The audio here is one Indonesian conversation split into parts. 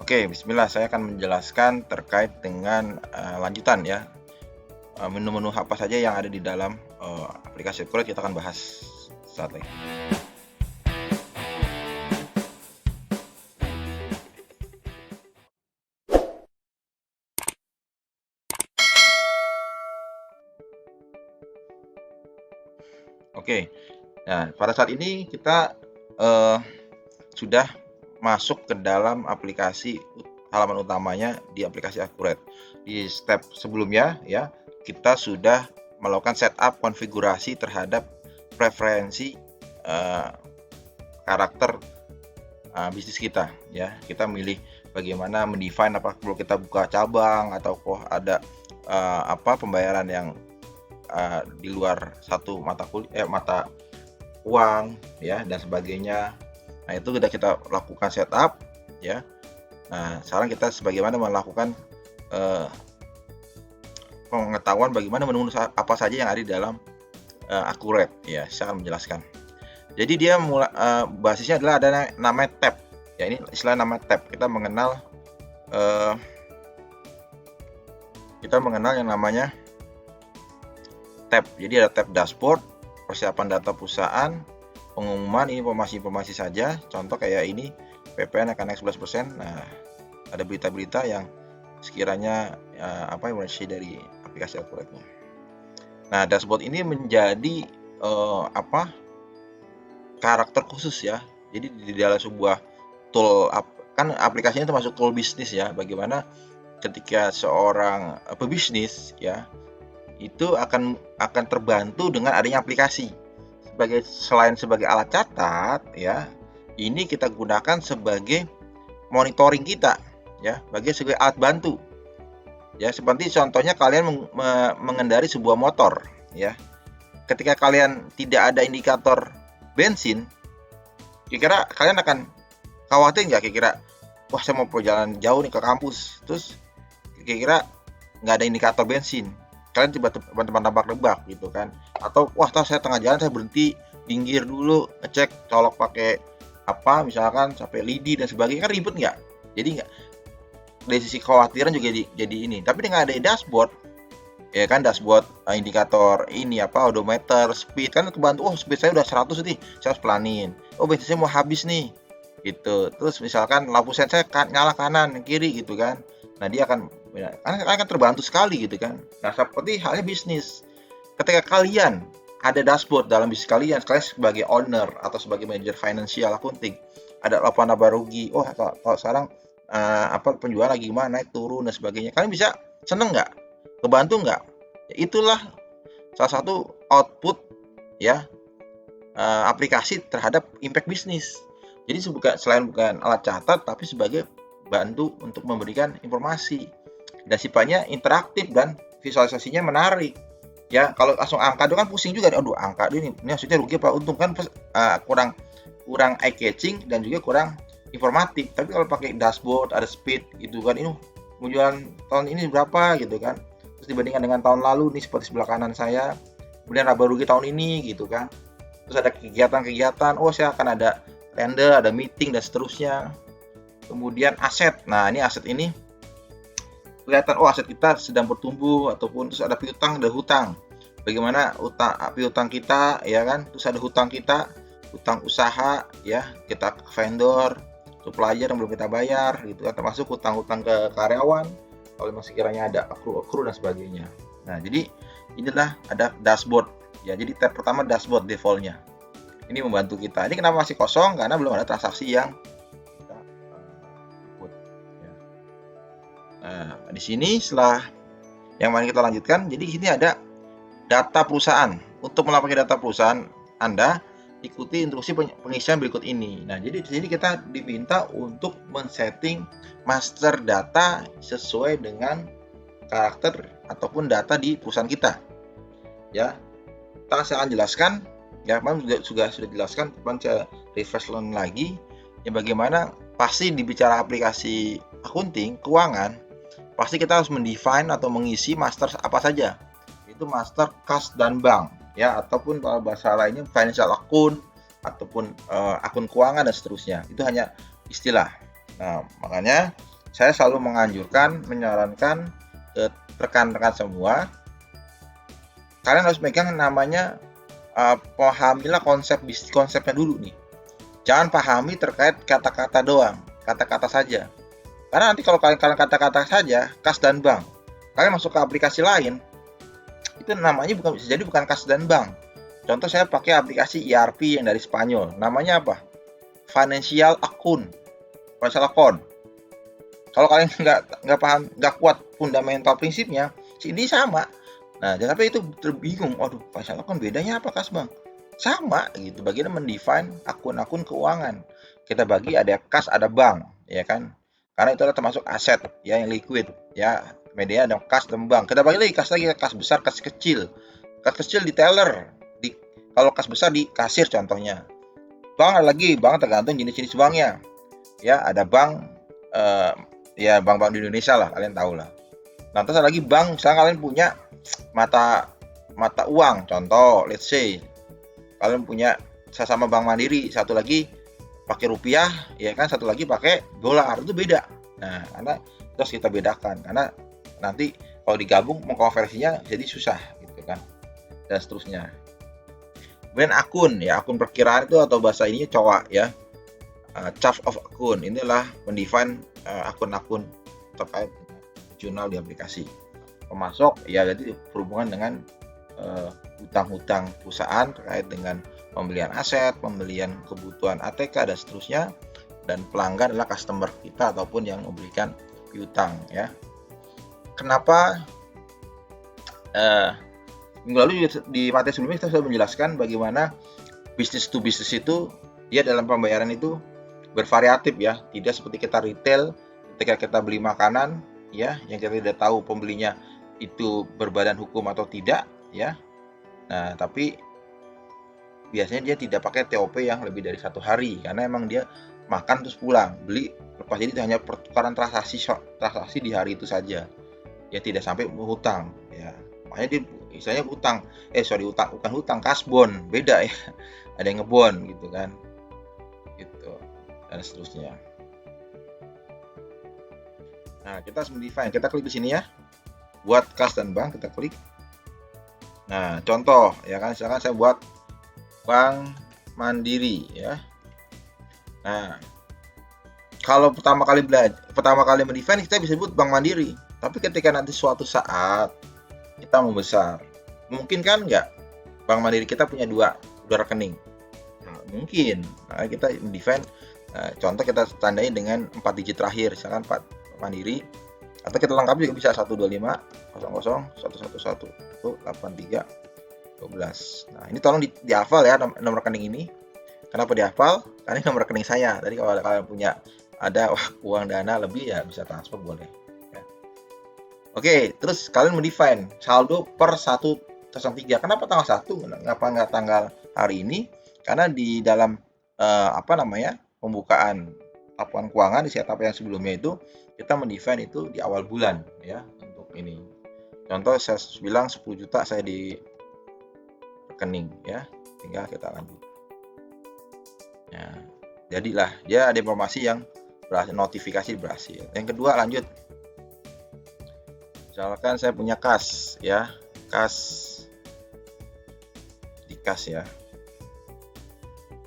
Oke, bismillah, saya akan menjelaskan terkait dengan lanjutan ya, menu-menu apa saja yang ada di dalam aplikasi Accurate. Kita akan bahas saat lagi. Oke, nah pada saat ini kita sudah masuk ke dalam aplikasi halaman utamanya di aplikasi Accurate. Di step sebelumnya ya, kita sudah melakukan setup konfigurasi terhadap preferensi karakter bisnis kita ya. Kita milih bagaimana mendefine apakah perlu kita buka cabang atau kok ada pembayaran yang di luar satu mata uang ya dan sebagainya. Nah, itu sudah kita lakukan setup ya. Nah, sekarang kita sebagaimana melakukan pengetahuan bagaimana menu apa saja yang ada di dalam Accurate ya. Saya akan menjelaskan. Jadi dia basisnya adalah ada namanya tab. Ya, ini istilah nama tab. Kita mengenal yang namanya tab. Jadi ada tab dashboard, persiapan data perusahaan, pengumuman, informasi-informasi saja. Contoh kayak ini, PPN akan naik 11%. Nah, ada berita-berita yang sekiranya informasi dari aplikasi Accurate-nya. Nah, dashboard ini menjadi karakter khusus ya. Jadi di dalam sebuah tool, kan aplikasinya termasuk tool bisnis ya. Bagaimana ketika seorang pebisnis ya itu akan terbantu dengan adanya aplikasi selain sebagai alat catat ya, ini kita gunakan sebagai monitoring kita ya, sebagai alat bantu ya. Seperti contohnya kalian mengendari sebuah motor ya, ketika kalian tidak ada indikator bensin, kira-kira kalian akan khawatir nggak? Kira-kira wah, saya mau perjalanan jauh nih ke kampus, terus kira-kira nggak ada indikator bensin, kalian tiba-tiba nebak-nebak gitu kan? Atau wah, saya tengah jalan, saya berhenti pinggir dulu ngecek colok pakai misalkan sampai lidi dan sebagainya, kan ribet nggak? Jadi nggak, dari sisi kekhawatiran juga jadi ini. Tapi dengan ada dashboard ya kan, dashboard indikator ini odometer, speed, kan kebantu. Oh, speed saya udah 100 nih, saya harus pelanin. Oh, bensin saya mau habis nih gitu. Terus misalkan lampu sen saya nyala kanan kiri gitu kan. Nah, dia akan terbantu sekali gitu kan. Nah, seperti halnya bisnis. Ketika kalian ada dashboard dalam bisnis kalian sebagai owner atau sebagai manajer financial accounting, ada laporan laba rugi. Oh, kalau sekarang penjualan lagi gimana, naik turun dan sebagainya. Kalian bisa seneng nggak? Kebantu nggak? Ya, itulah salah satu output ya aplikasi terhadap impact bisnis. Jadi selain bukan alat catat, tapi sebagai bantu untuk memberikan informasi dan sifatnya interaktif dan visualisasinya menarik ya. Kalau langsung angka itu kan pusing juga, aduh angka ini maksudnya rugi apa untung, kan kurang eye catching dan juga kurang informatif. Tapi kalau pakai dashboard, ada speed gitu kan, ini penjualan tahun ini berapa gitu kan, terus dibandingkan dengan tahun lalu nih seperti sebelah kanan saya, kemudian laba rugi tahun ini gitu kan, terus ada kegiatan-kegiatan, oh saya akan ada tender, ada meeting dan seterusnya. Kemudian aset, nah ini aset ini kelihatan, oh aset kita sedang bertumbuh, ataupun terus ada piutang, ada hutang, bagaimana piutang kita ya kan, terus ada hutang kita, hutang usaha ya, kita ke vendor, supplier yang belum kita bayar gitu kan, termasuk hutang-hutang ke karyawan kalau masih kiranya ada accrue dan sebagainya. Nah, jadi inilah ada dashboard ya. Jadi tab pertama dashboard defaultnya ini membantu kita. Ini kenapa masih kosong? Karena belum ada transaksi yang kita input ya. Nah, di sini setelah yang mana kita lanjutkan, jadi di sini ada data perusahaan. Untuk melaporkan data perusahaan Anda, ikuti instruksi pengisian berikut ini. Nah, jadi di sini kita diminta untuk men-setting master data sesuai dengan karakter ataupun data di perusahaan kita. Ya, saya akan jelaskan. Ya, kemarin sudah jelaskan, teman saya refresh lagi. Ya, bagaimana pasti dibicara aplikasi accounting, keuangan, pasti kita harus mendefine atau mengisi master apa saja. Itu master kas dan bank ya, ataupun kalau bahasa lainnya financial account ataupun akun keuangan dan seterusnya. Itu hanya istilah. Nah, makanya saya selalu menyarankan ke rekan-rekan semua, kalian harus megang namanya pahamilah konsepnya dulu nih. Jangan pahami terkait kata-kata doang, kata-kata saja. Karena nanti kalau kalian kata-kata saja, kas dan bank, kalian masuk ke aplikasi lain, itu namanya bisa jadi bukan kas dan bank. Contoh saya pakai aplikasi ERP yang dari Spanyol, namanya apa? Financial account. Kalau kalian nggak paham, nggak kuat fundamental prinsipnya, ini sama. Nah, tapi itu terbingung. Waduh, financial account bedanya apa kas bank? Sama gitu. Bagaimana mendefine akun-akun keuangan? Kita bagi ada kas, ada bank, ya kan? Karena itu adalah termasuk aset ya yang liquid, ya. Media ada kas dan bank. Kita bagi lagi kas besar, kas kecil. Kas kecil di teller, kalau kas besar di kasir contohnya. Bank ada lagi, bank tergantung jenis-jenis banknya. Ya, ada bank ya bank-bank di Indonesia lah, kalian tahu lah. Nah, terus ada lagi bank, misalnya kalian punya mata uang, contoh, let's say kalian punya sama Bank Mandiri, satu lagi pakai rupiah, ya kan, satu lagi pakai dolar, itu beda. Nah, karena terus kita bedakan, karena nanti kalau digabung mengkonversinya jadi susah, gitu kan, dan seterusnya. Kemudian akun, ya akun perkiraan itu atau bahasa ininya COA ya, chart of account, inilah mendefine akun-akun terkait jurnal di aplikasi. Pemasok ya jadi berhubungan dengan hutang-hutang perusahaan terkait dengan pembelian aset, pembelian kebutuhan ATK dan seterusnya. Dan pelanggan adalah customer kita ataupun yang memberikan piutang ya. Kenapa minggu lalu di materi sebelumnya kita sudah menjelaskan bagaimana bisnis to bisnis itu dia dalam pembayaran itu bervariatif ya, tidak seperti kita retail ketika kita beli makanan ya, yang kita tidak tahu pembelinya itu berbadan hukum atau tidak ya. Nah, tapi biasanya dia tidak pakai TOP yang lebih dari 1 hari karena emang dia makan terus pulang, beli lepas, jadi itu hanya pertukaran transaksi di hari itu saja. Ya tidak sampai hutang ya. Makanya dia misalnya hutang, bukan hutang, kasbon, beda ya. Ada yang ngebon gitu kan. Gitu. Dan seterusnya. Nah, kita harus mendefine. Kita klik di sini ya. Buat kas dan bank, kita klik. Nah, contoh ya kan, misalkan saya buat Bank Mandiri ya. Nah, kalau pertama kali mendefine kita bisa sebut Bank Mandiri. Tapi ketika nanti suatu saat kita membesar, mungkin kan nggak Bank Mandiri kita punya dua rekening? Nah, mungkin. Nah, kita mendefine, contoh kita tandai dengan 4 digit terakhir, misalkan 4 Mandiri, atau kita lengkapi juga bisa 125 00 111 83 12. Nah, ini tolong dihafal ya nomor rekening ini. Kenapa dihafal? Karena ini nomor rekening saya. Tadi kalau kalian punya ada uang dana lebih ya bisa transfer boleh. Ya. Oke, terus kalian mendefine saldo per 1/3. Kenapa tanggal 1? Kenapa nggak tanggal hari ini? Karena di dalam pembukaan laporan keuangan di setup yang sebelumnya itu kita mendefine itu di awal bulan ya untuk ini. Contoh saya bilang 10 juta saya di rekening ya, tinggal kita lanjut. Ya, jadilah dia ada informasi yang berhasil, notifikasi berhasil. Yang kedua lanjut. Misalkan saya punya kas ya, kas di kas ya,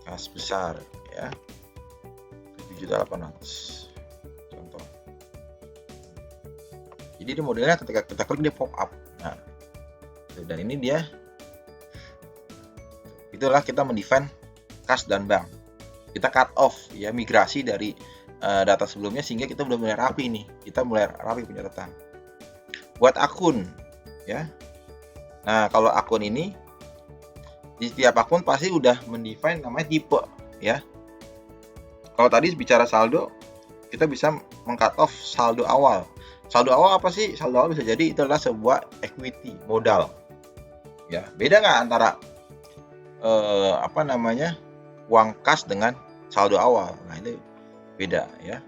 kas besar ya, 7.800 contoh. Jadi di modelnya ketika kita klik dia pop up. Nah, dan ini dia, itulah kita mendefine kas dan bank. Kita cut off ya, migrasi dari data sebelumnya sehingga kita udah mulai rapi nih. Kita mulai rapi pencatatan. Buat akun ya. Nah, kalau akun ini di setiap akun pasti udah mendefine namanya tipe ya. Kalau tadi bicara saldo, kita bisa meng-cut off saldo awal. Saldo awal apa sih? Saldo awal bisa jadi itu adalah sebuah equity, modal. Ya, beda nggak antara uang kas dengan saldo awal? Nah, itu beda ya.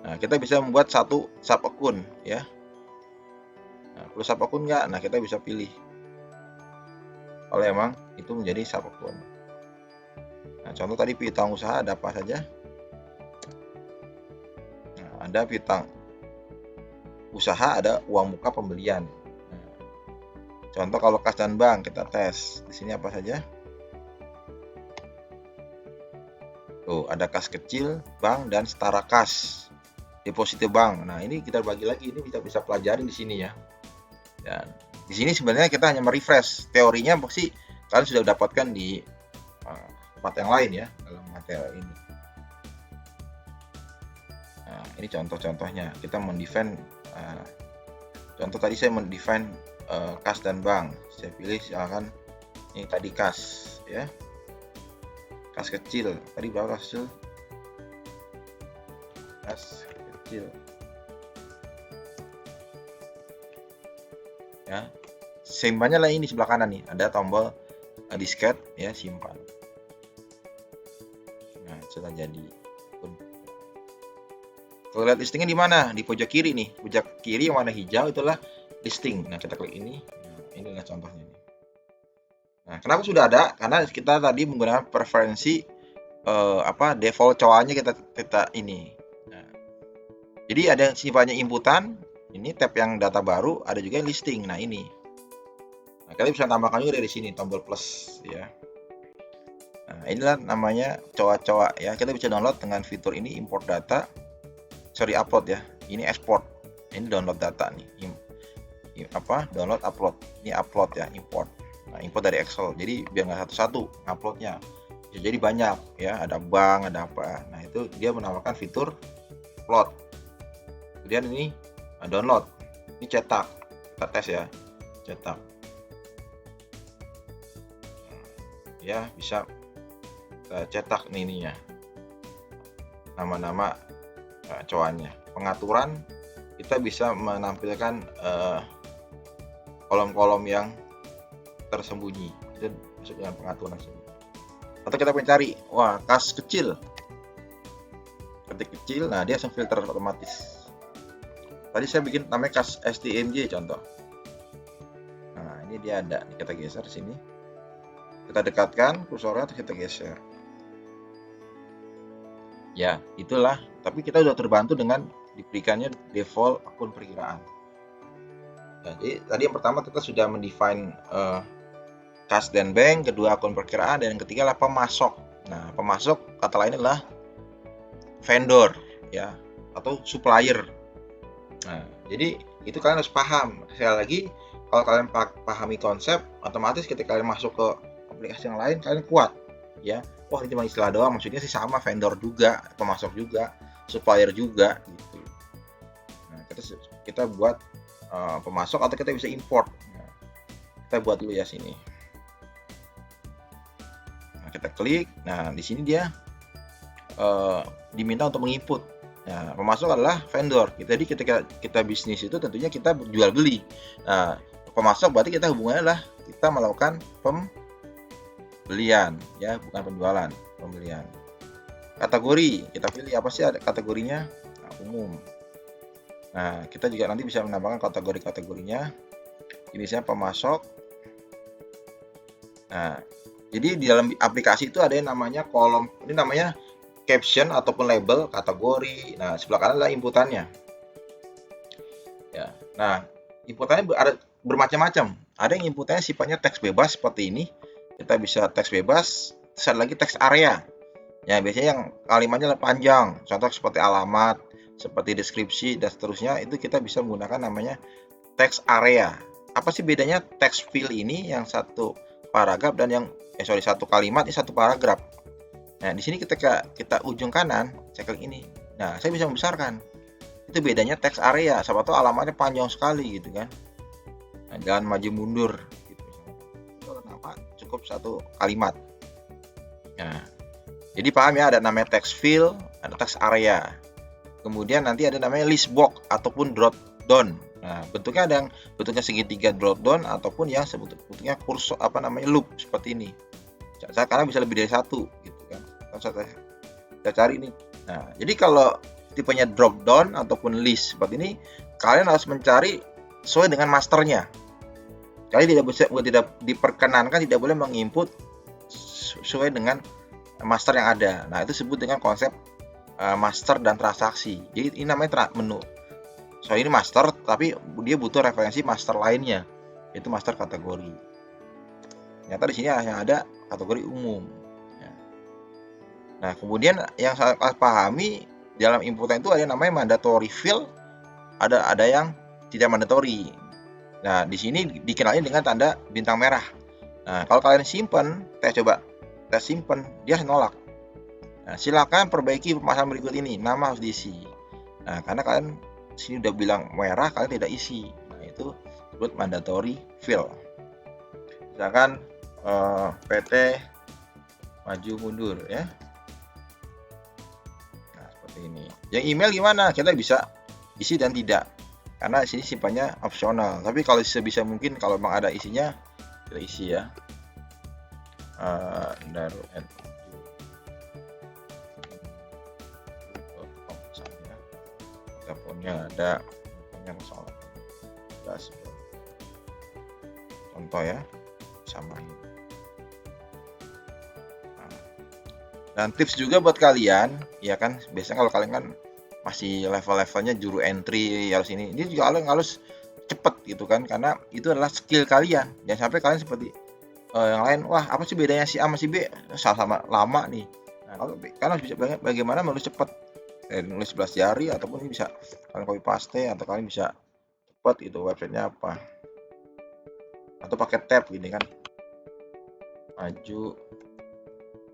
Nah, kita bisa membuat satu sub akun ya. Nah, perlu sub akun nggak? Nah, kita bisa pilih kalau emang itu menjadi sub akun. Nah, contoh tadi piutang usaha ada apa saja? Nah, ada piutang usaha, ada uang muka pembelian. Nah, contoh kalau kas dan bank kita tes. Di sini apa saja? Tuh, ada kas kecil, bank, dan setara kas, deposito bank. Nah, ini kita bagi lagi, ini kita bisa pelajari di sini ya. Dan di sini sebenarnya kita hanya merefresh teorinya, pasti kalian sudah dapatkan di tempat yang lain ya, dalam materi ini. Nah, ini contoh-contohnya. Kita mendefine contoh tadi saya mendefine kas dan bank. Saya pilih misalkan ini tadi kas ya. Kas kecil. Tadi berapa kas kecil? Kas kecil. Ya. Simpannya lah ini sebelah kanan nih. Ada tombol disket ya, simpan. Nah, sudah jadi. Kalau lihat listingnya di mana? Di pojok kiri nih. Pojok kiri yang warna hijau itulah listing. Nah, kita klik ini. Nah, inilah contohnya nih. Nah, kenapa sudah ada? Karena kita tadi menggunakan preferensi default cowoknya kita ini. Nah, jadi ada sifatnya inputan. Ini tab yang data baru. Ada juga listing. Nah, ini. Nah, kalian bisa tambahkan juga dari sini tombol plus ya. Nah, inilah namanya cowok-cowok ya. Kita bisa download dengan fitur ini, import data. Upload ya. Ini export. Ini download data nih. Download upload. Ini upload ya, import. Nah, import dari Excel. Jadi biar nggak satu-satu uploadnya. Jadi banyak ya, ada bank, ada apa. Nah, itu dia menambahkan fitur upload. Kemudian ini download. Ini cetak. Kita tes ya. Cetak. Ya, bisa kita cetak nih ininya. Nama-nama cowannya. Pengaturan kita bisa menampilkan kolom-kolom yang tersembunyi. Itu masuk dengan pengaturan sini. Atau kita mencari, wah, kas kecil. Ketik kecil, nah dia langsung filter otomatis. Tadi saya bikin namanya kas STMJ contoh. Nah, ini dia ada. Kita geser sini. Kita dekatkan kursornya atau kita geser. Ya, itulah. Tapi kita sudah terbantu dengan diberikannya default akun perkiraan. Jadi tadi yang pertama kita sudah mendefine kas dan bank, kedua akun perkiraan, dan yang ketiga adalah pemasok. Nah, pemasok kata lain adalah vendor ya, atau supplier. Nah, jadi itu kalian harus paham. Sekali lagi, kalau kalian pahami konsep, otomatis ketika kalian masuk ke aplikasi yang lain, kalian kuat ya. Wah, ini cuma istilah doang, maksudnya sih sama, vendor juga, pemasok juga, supplier juga gitu. Nah, kita buat pemasok atau kita bisa import. Nah, kita buat dulu ya sini. Nah, kita klik. Nah, di sini dia diminta untuk menginput. Nah, pemasok adalah vendor. Jadi ketika kita bisnis itu tentunya kita jual beli. Nah, pemasok berarti kita hubungannya adalah kita melakukan pembelian ya, bukan penjualan, pembelian. Kategori, kita pilih apa sih ada kategorinya? Nah, umum. Nah, kita juga nanti bisa menambahkan kategori-kategorinya. Jenisnya pemasok. Nah, jadi di dalam aplikasi itu ada yang namanya kolom, ini namanya caption ataupun label kategori. Nah, sebelah kanan adalah inputannya. Ya. Nah, inputannya ada bermacam-macam. Ada yang inputannya sifatnya teks bebas seperti ini. Kita bisa teks bebas, terus ada lagi teks area. Ya, biasanya yang kalimatnya panjang, contoh seperti alamat, seperti deskripsi dan seterusnya, itu kita bisa menggunakan namanya teks area. Apa sih bedanya teks fill ini yang satu paragraf dan yang satu kalimat ini satu paragraf. Nah, di sini ketika kita ujung kanan, saya klik ini. Nah, saya bisa membesarkan. Itu bedanya teks area. Siapa tahu alamatnya panjang sekali gitu kan. Nah, jangan maju mundur gitu. Kenapa? Cukup satu kalimat. Nah, jadi paham ya, ada namanya text fill, ada text area. Kemudian nanti ada namanya list box ataupun drop down. Nah, bentuknya ada yang bentuknya segitiga drop down ataupun yang bentuknya kursor loop seperti ini. Karena bisa lebih dari satu gitu kan. Kita cari ini. Nah, jadi kalau tipenya drop down ataupun list seperti ini, kalian harus mencari sesuai dengan masternya. Kalian tidak diperkenankan, tidak boleh menginput sesuai dengan master yang ada. Nah, itu disebut dengan konsep master dan transaksi. Jadi ini namanya menu. So ini master, tapi dia butuh referensi master lainnya, yaitu master kategori. Ternyata di sini hanya ada kategori umum. Ya. Nah, kemudian yang saya pahami dalam inputan itu ada yang namanya mandatory field, ada yang tidak mandatory. Nah, di sini dikenalin dengan tanda bintang merah. Nah, kalau kalian simpan, tes simpan, dia nolak. Nah, silakan perbaiki pemasangan berikut ini, nama harus diisi. Nah, karena kalian sini udah bilang merah, kalian tidak isi. Nah, itu disebut mandatory field. Misalkan PT maju mundur ya. Nah, seperti ini. Yang email gimana? Kita bisa isi dan tidak. Karena sini simpannya opsional. Tapi kalau sebisa mungkin kalau memang ada isinya, kita isi ya. Daru teleponnya ada, yang soal contoh ya, samain. Dan tips juga buat kalian, ya kan, biasanya kalau kalian kan masih level-levelnya juru entry harus ini juga kalian harus cepet gitu kan, karena itu adalah skill kalian. Jangan sampai kalian seperti yang lain, wah apa sih bedanya si A sama si B, sama-sama lama nih. Nah, kalau kalian harus bisa bagaimana menulis cepet, nulis 11 jari ataupun bisa kalian copy paste, atau kalian bisa cepet gitu websitenya apa, atau pakai tab gini kan, maju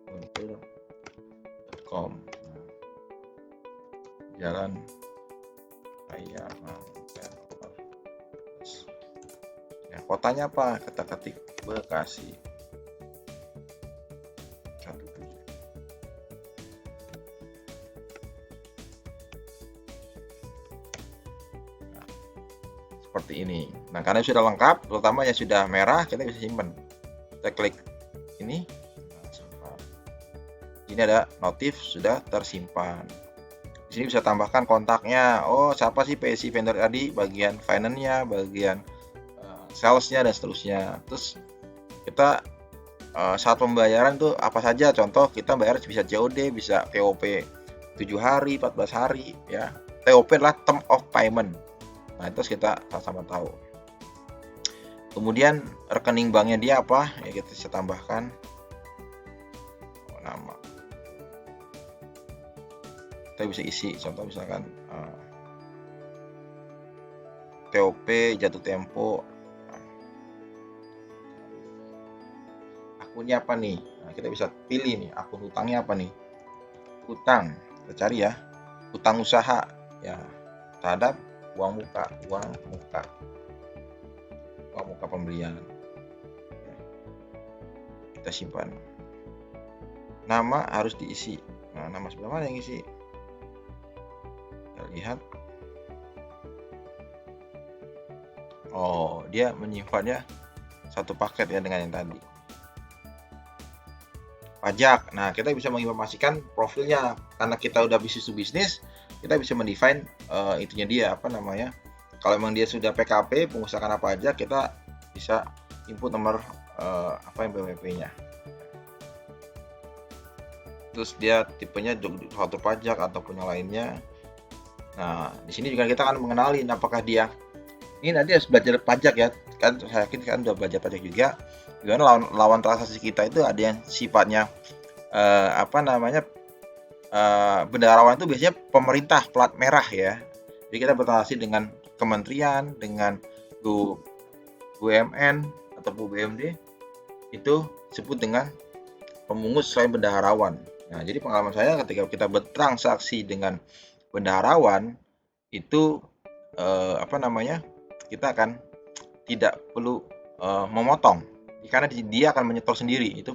mundur.com, jalan raya ya, kotanya apa, kita ketik Bekasi 17. Nah, seperti ini. Nah, karena sudah lengkap, terutama yang sudah merah, kita bisa simpan. Kita klik ini, simpan. Ini ada notif sudah tersimpan. Di sini bisa tambahkan kontaknya. Oh, siapa sih PSI vendor tadi? Bagian finance-nya, bagian sales-nya dan seterusnya. Terus kita saat pembayaran tuh apa saja? Contoh kita bayar bisa COD, bisa TOP 7 hari, 14 hari ya. TOP adalah term of payment. Nah, itu kita sama-sama tahu. Kemudian rekening banknya dia apa? Ya kita bisa tambahkan nama. Kita bisa isi, contoh misalkan TOP jatuh tempo. Akunnya apa nih? Nah, kita bisa pilih nih, akun utangnya apa nih? Utang, kita cari ya. Utang usaha ya, terhadap uang muka pembelian. Kita simpan. Nama harus diisi. Nah, nama sebelah mana yang isi? Kita lihat. Oh, dia menyimpannya satu paket ya dengan yang tadi. Pajak. Nah, kita bisa menginformasikan profilnya karena kita udah bisnis to bisnis, kita bisa mendefine itunya dia apa namanya. Kalau memang dia sudah PKP, pengusaha kena pajak, kita bisa input nomor apa yang BWP-nya. Terus dia tipenya suatu pajak ataupun yang lainnya. Nah, di sini juga kita akan mengenalin apakah dia ini nanti harus belajar pajak ya. Kan saya yakin kan udah belajar pajak juga. Gimana lawan transaksi kita itu ada yang sifatnya bendaharawan itu biasanya pemerintah plat merah ya. Jadi kita bertransaksi dengan kementerian, dengan BUMN atau BUMD, itu disebut dengan pemungut selain bendaharawan. Nah, jadi pengalaman saya ketika kita bertransaksi dengan bendaharawan itu kita akan tidak perlu memotong, karena dia akan menyetor sendiri, itu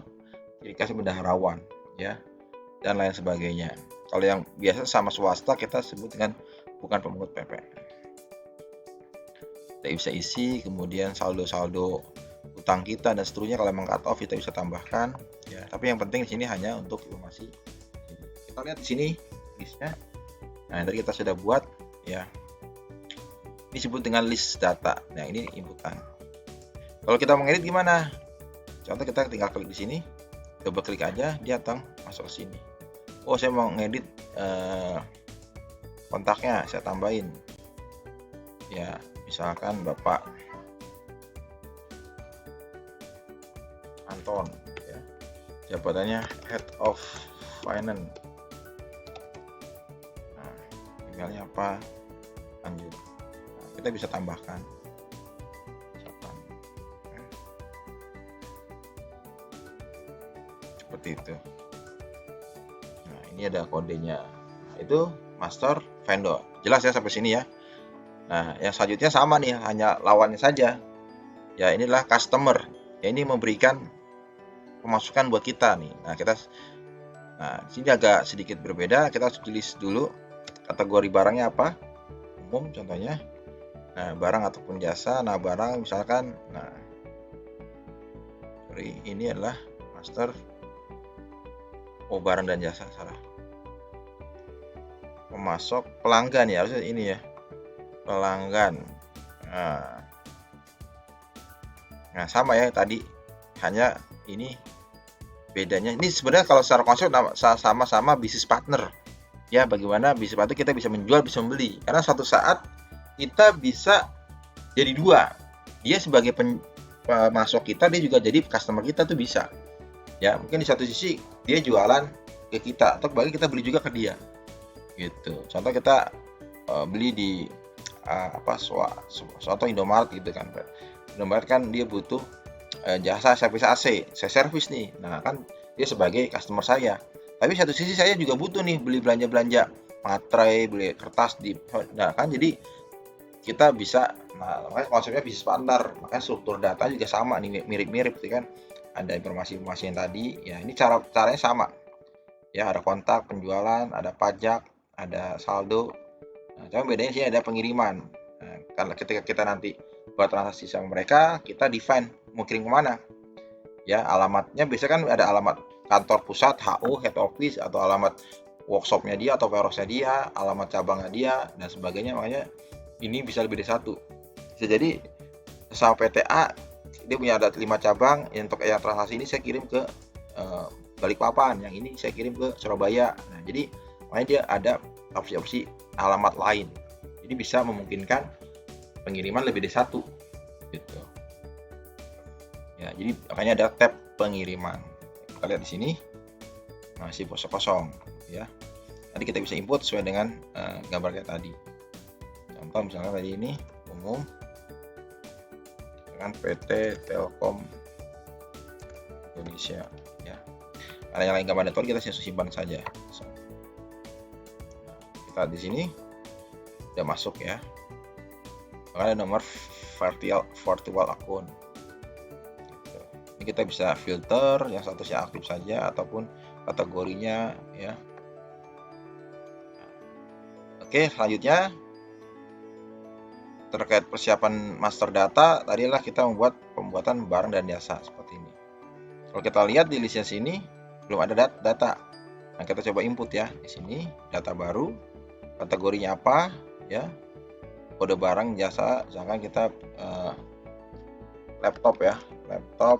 dikasih bendaharawan ya, dan lain sebagainya. Kalau yang biasa sama swasta kita sebut dengan bukan pemungut PPN. Kita bisa isi, kemudian saldo-saldo utang kita dan seterusnya. Kalau memang cut off kita bisa tambahkan ya, tapi yang penting di sini hanya untuk informasi. Kita lihat di sini listnya. Nah, tadi kita sudah buat ya, ini disebut dengan list data. Nah, ini inputan. Kalau kita mengedit gimana? Contoh kita tinggal klik di sini, coba klik aja, dia datang masuk ke sini. Oh, saya mau ngedit kontaknya saya tambahin ya, misalkan Bapak Anton ya, jabatannya Head of Finance, nah, emailnya apa, lanjut. Nah, kita bisa tambahkan seperti itu. Nah, ini ada kodenya. Nah, itu master vendor. Jelas ya sampai sini ya. Nah, yang selanjutnya sama nih, hanya lawannya saja. Ya, inilah customer. Ya, ini memberikan pemasukan buat kita nih. Nah, di sini agak sedikit berbeda. Kita harus pilih dulu kategori barangnya apa. Umum contohnya. Nah, barang ataupun jasa. Nah, barang misalkan, ini adalah master. Oh, barang dan jasa, salah. Pemasok pelanggan ya, harusnya ini ya. Pelanggan. Nah, sama ya tadi, hanya ini bedanya. Ini sebenarnya kalau secara konsep sama-sama bisnis partner. Ya, bagaimana bisnis partner kita bisa menjual, bisa membeli. Karena suatu saat kita bisa jadi dua. Dia sebagai pemasok kita, dia juga jadi customer kita tuh bisa. Ya, mungkin di satu sisi dia jualan ke kita, atau bagi kita beli juga ke dia. Gitu. Contoh kita beli di suatu Indomaret gitu kan. Indomaret kan dia butuh jasa servis AC, saya servis nih. Nah, kan dia sebagai customer saya. Tapi satu sisi saya juga butuh nih beli belanja-belanja materai, beli kertas nah kan jadi kita bisa, makanya konsepnya bisnis partner, makanya struktur data juga sama nih, mirip-mirip gitu kan. Ada informasi-informasi yang tadi, ya ini caranya sama. Ya, ada kontak, penjualan, ada pajak, ada saldo. Nah, cuma bedanya sih ada pengiriman. Nah, karena ketika kita nanti buat transaksi sama mereka, kita define mau kirim kemana. Ya, alamatnya biasanya kan ada alamat kantor pusat, HO, head office, atau alamat workshopnya dia atau warehouse-nya dia, alamat cabangnya dia, dan sebagainya. Makanya ini bisa lebih dari satu. Bisa jadi sama PTA, dia punya ada 5 cabang, untuk yang transaksi ini saya kirim ke Balikpapan, yang ini saya kirim ke Surabaya. Nah, jadi makanya dia ada opsi-opsi alamat lain. Jadi bisa memungkinkan pengiriman lebih dari satu. Gitu. Ya, jadi makanya ada tab pengiriman. Kita lihat di sini masih kosong ya. Tadi kita bisa input sesuai dengan gambar kayak tadi. Contoh misalnya tadi ini umum dengan PT Telkom Indonesia ya. Karena yang lain gambar network kita simpan saja. Nah, kita di sini udah masuk ya. Ada nomor virtual akun. Ini kita bisa filter yang statusnya aktif saja ataupun kategorinya ya. Oke, selanjutnya terkait persiapan master data, tadilah kita membuat pembuatan barang dan jasa seperti ini. Kalau kita lihat di lisensi ini belum ada data. Nah, kita coba input ya di sini data baru, kategorinya apa ya, kode barang jasa, misalkan kita laptop ya, laptop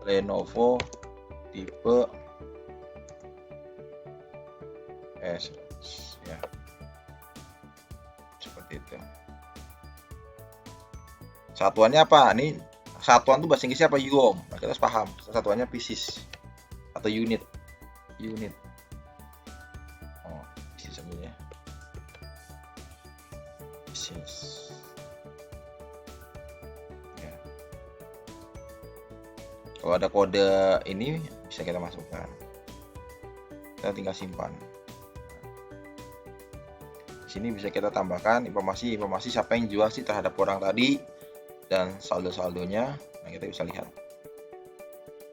Lenovo tipe S ya, seperti itu. Satuannya apa? Ini satuan tuh bahasa Inggrisnya apa? Yuom. Nah, kita harus paham. Satuannya pieces atau unit. Oh, pieces sebenarnya. Pieces. Ya. Kalau ada kode ini bisa kita masukkan. Kita tinggal simpan. Di sini bisa kita tambahkan informasi siapa yang jual sih terhadap orang tadi dan saldo-saldonya. Nah, kita bisa lihat.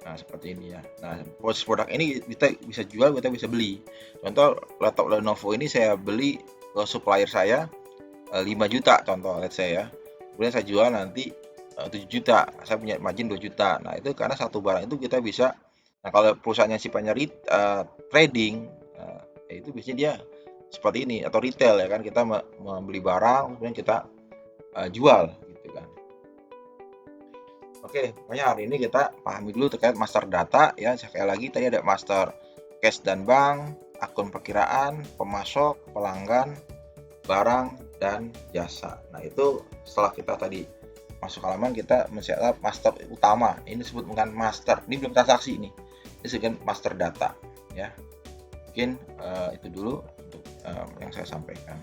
Nah, seperti ini ya. Nah, produk ini kita bisa jual, kita bisa beli. Contoh laptop Lenovo ini saya beli ke supplier saya 5 juta contoh, let's say ya. Kemudian saya jual nanti 7 juta. Saya punya margin 2 juta. Nah, itu karena satu barang itu kita bisa. Nah, kalau perusahaannya sifatnya trading, ya itu biasanya dia seperti ini, atau retail ya kan, kita membeli barang kemudian kita jual gitu kan. Oke, pokoknya hari ini kita pahami dulu terkait master data ya. Sekali lagi tadi ada master cash dan bank, akun perkiraan, pemasok, pelanggan, barang, dan jasa. Nah, itu setelah kita tadi masuk halaman, kita men-setup master utama. Ini disebut bukan master. Ini belum transaksi ini. Ini disebut master data ya. Mungkin itu dulu untuk yang saya sampaikan.